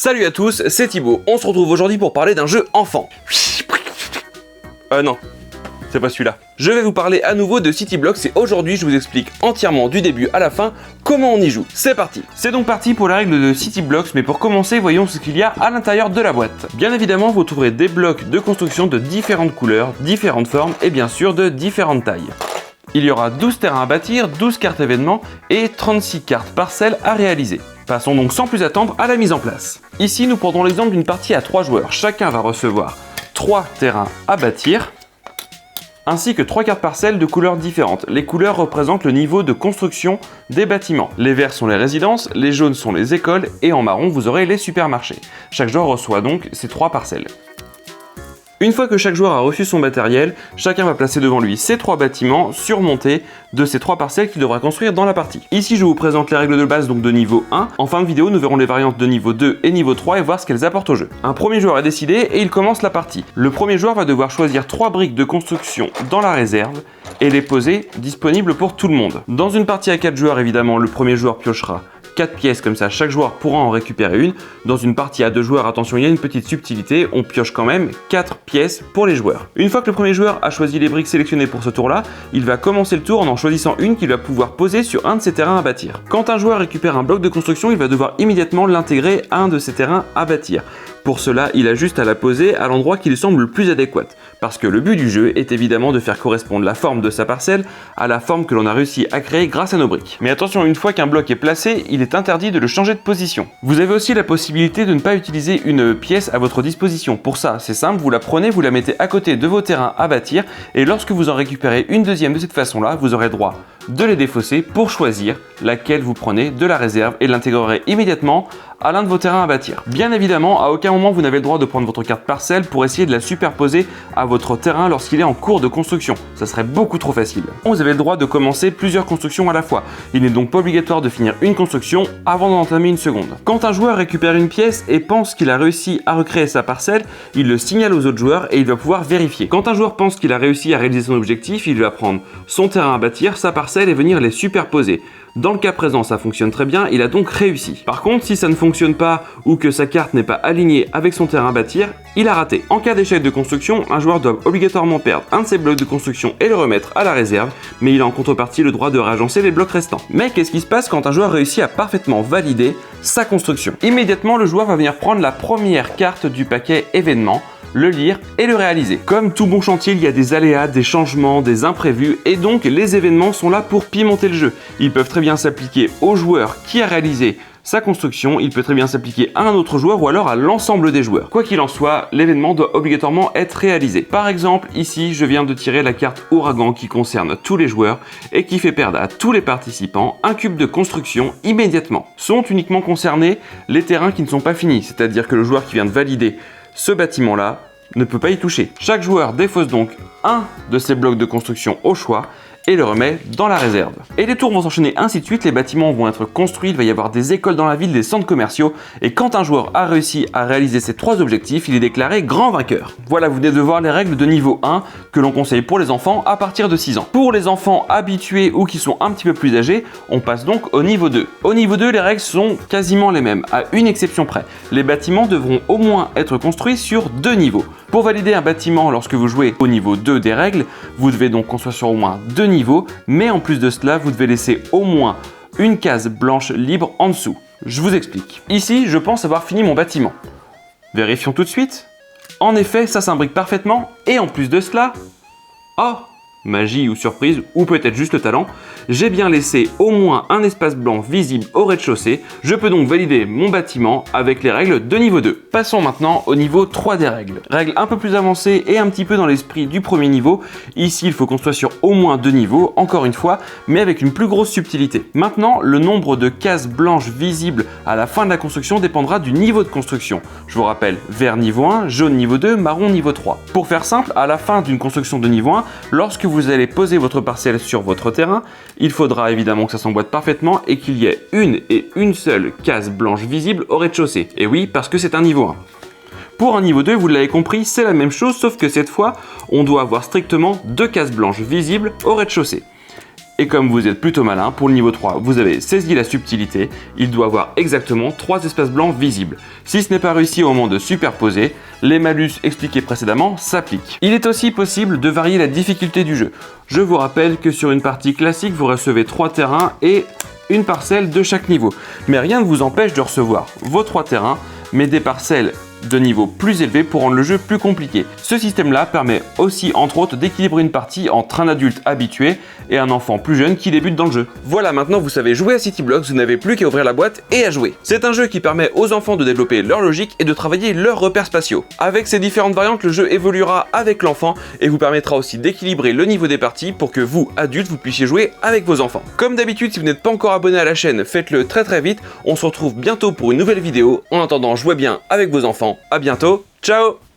Salut à tous, c'est Thibaut. On se retrouve aujourd'hui pour parler d'un jeu enfant. Non, c'est pas celui-là. Je vais vous parler à nouveau de City Blocks et aujourd'hui je vous explique entièrement du début à la fin comment on y joue. C'est parti. C'est donc parti pour la règle de City Blocks, mais pour commencer voyons ce qu'il y a à l'intérieur de la boîte. Bien évidemment vous trouverez des blocs de construction de différentes couleurs, différentes formes et bien sûr de différentes tailles. Il y aura 12 terrains à bâtir, 12 cartes événements et 36 cartes parcelles à réaliser. Passons donc sans plus attendre à la mise en place. Ici nous prendrons l'exemple d'une partie à 3 joueurs. Chacun va recevoir 3 terrains à bâtir, ainsi que 3 cartes parcelles de couleurs différentes. Les couleurs représentent le niveau de construction des bâtiments. Les verts sont les résidences, les jaunes sont les écoles et en marron vous aurez les supermarchés. Chaque joueur reçoit donc ces 3 parcelles. Une fois que chaque joueur a reçu son matériel, chacun va placer devant lui ces 3 bâtiments surmontés de ces 3 parcelles qu'il devra construire dans la partie. Ici je vous présente les règles de base donc de niveau 1. En fin de vidéo nous verrons les variantes de niveau 2 et niveau 3 et voir ce qu'elles apportent au jeu. Un premier joueur est décidé et il commence la partie. Le premier joueur va devoir choisir 3 briques de construction dans la réserve et les poser disponibles pour tout le monde. Dans une partie à 4 joueurs évidemment le premier joueur piochera 4 pièces, comme ça chaque joueur pourra en récupérer une. Dans une partie à 2 joueurs, attention, il y a une petite subtilité, on pioche quand même 4 pièces pour les joueurs. Une fois que le premier joueur a choisi les briques sélectionnées pour ce tour-là, il va commencer le tour en choisissant une qu'il va pouvoir poser sur un de ses terrains à bâtir. Quand un joueur récupère un bloc de construction, il va devoir immédiatement l'intégrer à un de ses terrains à bâtir. Pour cela, il a juste à la poser à l'endroit qui lui semble le plus adéquat, parce que le but du jeu est évidemment de faire correspondre la forme de sa parcelle à la forme que l'on a réussi à créer grâce à nos briques. Mais attention, une fois qu'un bloc est placé, il est interdit de le changer de position. Vous avez aussi la possibilité de ne pas utiliser une pièce à votre disposition. Pour ça, c'est simple, vous la prenez, vous la mettez à côté de vos terrains à bâtir, et lorsque vous en récupérez une deuxième de cette façon-là, vous aurez droit de les défausser pour choisir laquelle vous prenez de la réserve et l'intégrerez immédiatement à l'un de vos terrains à bâtir. Bien évidemment, à aucun moment vous n'avez le droit de prendre votre carte parcelle pour essayer de la superposer à votre terrain lorsqu'il est en cours de construction. Ça serait beaucoup trop facile. Vous avez le droit de commencer plusieurs constructions à la fois. Il n'est donc pas obligatoire de finir une construction avant d'en entamer une seconde. Quand un joueur récupère une pièce et pense qu'il a réussi à recréer sa parcelle, il le signale aux autres joueurs et il va pouvoir vérifier. Quand un joueur pense qu'il a réussi à réaliser son objectif, il va prendre son terrain à bâtir, sa parcelle et venir les superposer. Dans le cas présent, ça fonctionne très bien, il a donc réussi. Par contre, si ça ne fonctionne pas ou que sa carte n'est pas alignée avec son terrain à bâtir, il a raté. En cas d'échec de construction, un joueur doit obligatoirement perdre un de ses blocs de construction et le remettre à la réserve, mais il a en contrepartie le droit de réagencer les blocs restants. Mais qu'est-ce qui se passe quand un joueur réussit à parfaitement valider sa construction? Immédiatement, le joueur va venir prendre la première carte du paquet événement, le lire et le réaliser. Comme tout bon chantier, il y a des aléas, des changements, des imprévus et donc les événements sont là pour pimenter le jeu. Ils peuvent très bien s'appliquer au joueur qui a réalisé sa construction, il peut très bien s'appliquer à un autre joueur ou alors à l'ensemble des joueurs. Quoi qu'il en soit, l'événement doit obligatoirement être réalisé. Par exemple, ici, je viens de tirer la carte Ouragan qui concerne tous les joueurs et qui fait perdre à tous les participants un cube de construction immédiatement. Sont uniquement concernés les terrains qui ne sont pas finis, c'est-à-dire que le joueur qui vient de valider ce bâtiment-là ne peut pas y toucher. Chaque joueur défausse donc un de ces blocs de construction au choix et le remet dans la réserve. Et les tours vont s'enchaîner ainsi de suite, les bâtiments vont être construits, il va y avoir des écoles dans la ville, des centres commerciaux, et quand un joueur a réussi à réaliser ces 3 objectifs, il est déclaré grand vainqueur. Voilà, vous venez de voir les règles de niveau 1 que l'on conseille pour les enfants à partir de 6 ans. Pour les enfants habitués ou qui sont un petit peu plus âgés, on passe donc au niveau 2. Au niveau 2, les règles sont quasiment les mêmes, à une exception près. Les bâtiments devront au moins être construits sur 2 niveaux. Pour valider un bâtiment lorsque vous jouez au niveau 2 des règles, vous devez donc construire sur au moins 2 niveaux, mais en plus de cela, vous devez laisser au moins une case blanche libre en dessous. Je vous explique. Ici, je pense avoir fini mon bâtiment. Vérifions tout de suite. En effet, ça s'imbrique parfaitement, et en plus de cela... Oh, magie ou surprise, ou peut-être juste le talent, j'ai bien laissé au moins un espace blanc visible au rez-de-chaussée. Je peux donc valider mon bâtiment avec les règles de niveau 2. Passons maintenant au niveau 3 des règles. Règles un peu plus avancées et un petit peu dans l'esprit du premier niveau. Ici, il faut qu'on soit sur au moins 2 niveaux, encore une fois, mais avec une plus grosse subtilité. Maintenant, le nombre de cases blanches visibles à la fin de la construction dépendra du niveau de construction. Je vous rappelle, vert niveau 1, jaune niveau 2, marron niveau 3. Pour faire simple, à la fin d'une construction de niveau 1, lorsque vous allez poser votre parcelle sur votre terrain, il faudra évidemment que ça s'emboîte parfaitement et qu'il y ait une seule case blanche visible au rez-de-chaussée. Et oui, parce que c'est un niveau 1. Pour un niveau 2, vous l'avez compris, c'est la même chose, sauf que cette fois, on doit avoir strictement 2 cases blanches visibles au rez-de-chaussée. Et comme vous êtes plutôt malin, pour le niveau 3, vous avez saisi la subtilité, il doit avoir exactement 3 espaces blancs visibles. Si ce n'est pas réussi au moment de superposer, les malus expliqués précédemment s'appliquent. Il est aussi possible de varier la difficulté du jeu. Je vous rappelle que sur une partie classique, vous recevez 3 terrains et une parcelle de chaque niveau. Mais rien ne vous empêche de recevoir vos 3 terrains, mais des parcelles de niveau plus élevé pour rendre le jeu plus compliqué. Ce système-là permet aussi, entre autres, d'équilibrer une partie entre un adulte habitué et un enfant plus jeune qui débute dans le jeu. Voilà, maintenant vous savez jouer à City Blocks, vous n'avez plus qu'à ouvrir la boîte et à jouer. C'est un jeu qui permet aux enfants de développer leur logique et de travailler leurs repères spatiaux. Avec ces différentes variantes, le jeu évoluera avec l'enfant et vous permettra aussi d'équilibrer le niveau des parties pour que vous, adultes, vous puissiez jouer avec vos enfants. Comme d'habitude, si vous n'êtes pas encore abonné à la chaîne, faites-le très vite. On se retrouve bientôt pour une nouvelle vidéo. En attendant, jouez bien avec vos enfants. À bientôt, ciao!